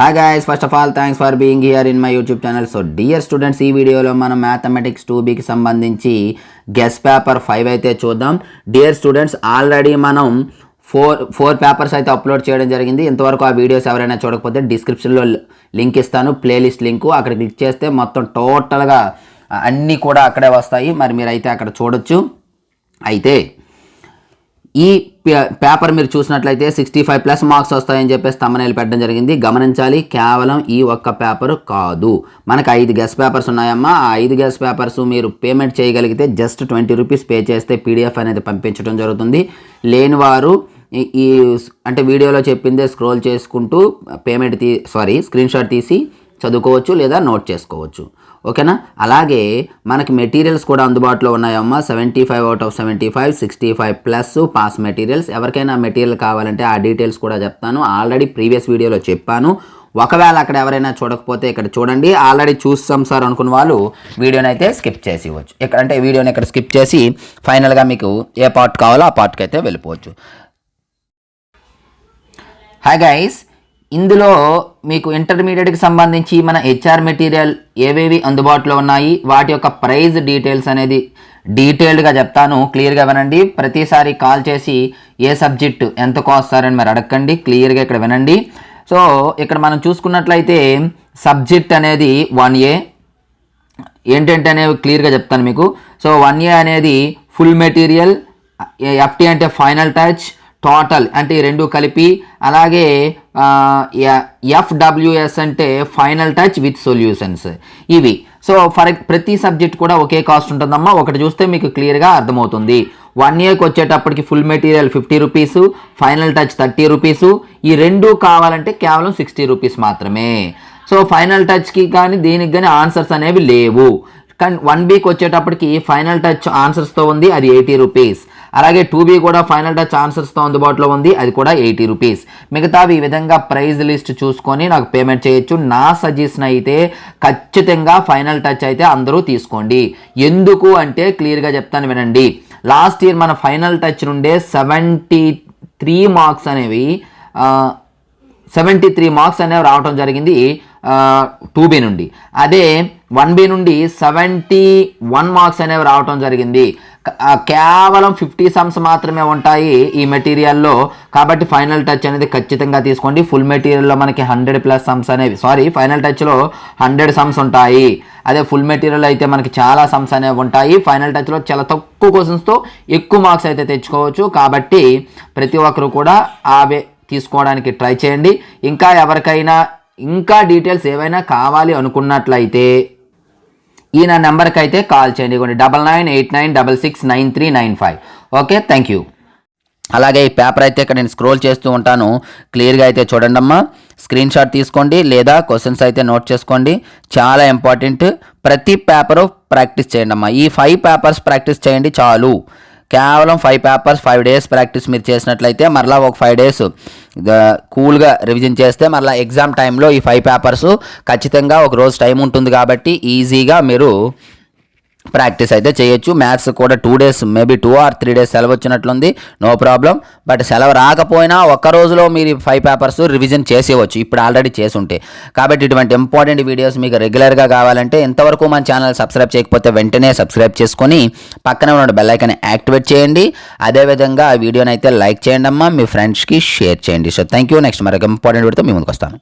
Hi guys, first of all thanks for being here in my YouTube channel. So dear students, ఈ వీడియోలో మనం mathematics 2Bకి సంబంధించి guess paper 5 అయితే చూద్దాం. Dear students, already మనం four papers అయితే అప్లోడ్ చేయడం జరిగింది. ఇంతవరకు ఆ వీడియోస్ ఎవరైనా చూడకపోతే డిస్క్రిప్షన్లో లింక్ ఇస్తాను, ప్లేలిస్ట్ లింకు. అక్కడ క్లిక్ చేస్తే మొత్తం టోటల్గా అన్నీ కూడా అక్కడే వస్తాయి. మరి మీరైతే అక్కడ చూడొచ్చు. అయితే ఈ పేపర్ మీరు చూసినట్లయితే 65+ మార్క్స్ వస్తాయని చెప్పేసి థంబ్నెయిల్ పెట్టడం జరిగింది. గమనించాలి, కేవలం ఈ ఒక్క పేపర్ కాదు, మనకు 5 గెస్ పేపర్స్ ఉన్నాయమ్మా. ఆ 5 గెస్ పేపర్స్ మీరు పేమెంట్ చేయగలిగితే జస్ట్ 20 రూపీస్ పే చేస్తే PDF అనేది పంపించడం జరుగుతుంది. లేని వారు ఈ అంటే వీడియోలో చెప్పిందే స్క్రోల్ చేసుకుంటూ స్క్రీన్ షాట్ తీసి చదువుకోవచ్చు లేదా నోట్ చేసుకోవచ్చు. ఓకేనా? అలాగే మనకి మెటీరియల్స్ కూడా అందుబాటులో ఉన్నాయమ్మా. 75 out of 75, 65+ పాస్ మెటీరియల్స్. ఎవరికైనా మెటీరియల్ కావాలంటే ఆ డీటెయిల్స్ కూడా చెప్తాను. ఆల్రెడీ ప్రీవియస్ వీడియోలో చెప్పాను. ఒకవేళ అక్కడ ఎవరైనా చూడకపోతే ఇక్కడ చూడండి. ఆల్రెడీ చూస్తాం సార్ అనుకున్న వాళ్ళు వీడియోని అయితే స్కిప్ చేసి ఇవ్వచ్చు. అంటే వీడియోని ఇక్కడ స్కిప్ చేసి ఫైనల్గా మీకు ఏ పార్ట్ కావాలో ఆ పార్ట్కి అయితే వెళ్ళిపోవచ్చు. హాయ్ గైస్, ఇందులో మీకు ఇంటర్మీడియట్కి సంబంధించి మన HR మెటీరియల్ ఏవేవి అందుబాటులో ఉన్నాయి, వాటి యొక్క ప్రైస్ డీటెయిల్స్ అనేది డీటెయిల్డ్గా చెప్తాను. క్లియర్గా వినండి. ప్రతిసారి కాల్ చేసి ఏ సబ్జెక్టు ఎంత కాస్ట్ సార్ అని మరి అడగండి. క్లియర్గా ఇక్కడ వినండి. సో ఇక్కడ మనం చూసుకున్నట్లయితే సబ్జెక్ట్ అనేది 1A ఏంటంటే అనేవి క్లియర్గా చెప్తాను మీకు. సో 1A అనేది ఫుల్ మెటీరియల్, FT అంటే ఫైనల్ టచ్, టోటల్ అంటే ఈ రెండు కలిపి, అలాగే FWS అంటే ఫైనల్ టచ్ విత్ సొల్యూషన్స్. ఇవి సో ప్రతి సబ్జెక్ట్ కూడా ఒకే కాస్ట్ ఉంటుందమ్మా. ఒకటి చూస్తే మీకు క్లియర్గా అర్థమవుతుంది. 1Aకి వచ్చేటప్పటికి full material 50 rupees, final touch 30 rupees. ఈ రెండు కావాలంటే కేవలం 60 రూపీస్ మాత్రమే. సో ఫైనల్ టచ్కి కానీ దీనికి కానీ ఆన్సర్స్ అనేవి లేవు. కానీ 1Bకి వచ్చేటప్పటికి ఫైనల్ టచ్ ఆన్సర్స్తో ఉంది, అది 80 రూపీస్. అలాగే 2B కూడా ఫైనల్ టచ్ ఆన్సర్స్తో అందుబాటులో ఉంది, అది కూడా 80 రూపీస్. మిగతావి ఈ విధంగా ప్రైజ్ లిస్ట్ చూసుకొని నాకు పేమెంట్ చేయొచ్చు. నా సజెషన్ అయితే ఖచ్చితంగా ఫైనల్ టచ్ అయితే అందరూ తీసుకోండి. ఎందుకు అంటే క్లియర్గా చెప్తాను వినండి. లాస్ట్ ఇయర్ మన ఫైనల్ టచ్ నుండే 73 మార్క్స్ అనేవి 73 మార్క్స్ అనేవి రావడం జరిగింది 2B నుండి. అదే 1B నుండి 71 మార్క్స్ అనేవి రావటం జరిగింది. కేవలం 50 సమ్స్ మాత్రమే ఉంటాయి ఈ మెటీరియల్లో. కాబట్టి ఫైనల్ టచ్ అనేది ఖచ్చితంగా తీసుకోండి. ఫుల్ మెటీరియల్లో మనకి 100+ సమ్స్ అనేవి ఫైనల్ టచ్లో 100 సమ్స్ ఉంటాయి. అదే ఫుల్ మెటీరియల్ అయితే మనకి చాలా సమ్స్ అనేవి ఉంటాయి. ఫైనల్ టచ్లో చాలా తక్కువ క్వశ్చన్స్తో ఎక్కువ మార్క్స్ అయితే తెచ్చుకోవచ్చు. కాబట్టి ప్రతి ఒక్కరు కూడా అవే తీసుకోవడానికి ట్రై చేయండి. ఇంకా ఎవరికైనా ఇంకా డీటెయిల్స్ ఏవైనా కావాలి అనుకున్నట్లయితే ఈ నా నెంబర్కి అయితే కాల్ చేయండి. 9989669395. Okay, thank you. అలాగే ఈ పేపర్ అయితే ఇక్కడ నేను స్క్రోల్ చేస్తూ ఉంటాను. క్లియర్గా అయితే చూడండి అమ్మా. స్క్రీన్ షాట్ తీసుకోండి లేదా క్వశ్చన్స్ అయితే నోట్ చేసుకోండి. చాలా ఇంపార్టెంట్. ప్రతి పేపరు ప్రాక్టీస్ చేయండి అమ్మా. ఈ 5 పేపర్స్ ప్రాక్టీస్ చేయండి చాలు. కేవలం 5 పేపర్స్ 5 డేస్ ప్రాక్టీస్ మీరు చేసినట్లయితే మరలా ఒక 5 డేస్ కూల్గా రివిజన్ చేస్తే మరలా ఎగ్జామ్ టైంలో ఈ 5 పేపర్స్ ఖచ్చితంగా ఒక రోజు టైం ఉంటుంది. కాబట్టి ఈజీగా మీరు ప్రాక్టీస్ అయితే చేయొచ్చు. మ్యాథ్స్ కూడా 2 డేస్ మేబీ 2 or 3 డేస్ సెలవు వచ్చినట్లుంది, నో ప్రాబ్లం. బట్ సెలవు రాకపోయినా ఒక్క రోజులో మీరు 5 పేపర్స్ రివిజన్ చేసేవచ్చు, ఇప్పుడు ఆల్రెడీ చేసి ఉంటే. కాబట్టి ఇటువంటి ఇంపార్టెంట్ వీడియోస్ మీకు రెగ్యులర్గా కావాలంటే ఇంతవరకు మన ఛానల్ సబ్స్క్రైబ్ చేయకపోతే వెంటనే సబ్స్క్రైబ్ చేసుకొని పక్కనే ఉన్న బెల్ ఐకాన్ యాక్టివేట్ చేయండి. అదేవిధంగా ఆ వీడియోని అయితే లైక్ చేయండి అమ్మా, మీ ఫ్రెండ్స్కి షేర్ చేయండి. So thank you. నెక్స్ట్ మరొక ఇంపార్టెంట్ వీడియోతో మీ ముందుకు వస్తాను.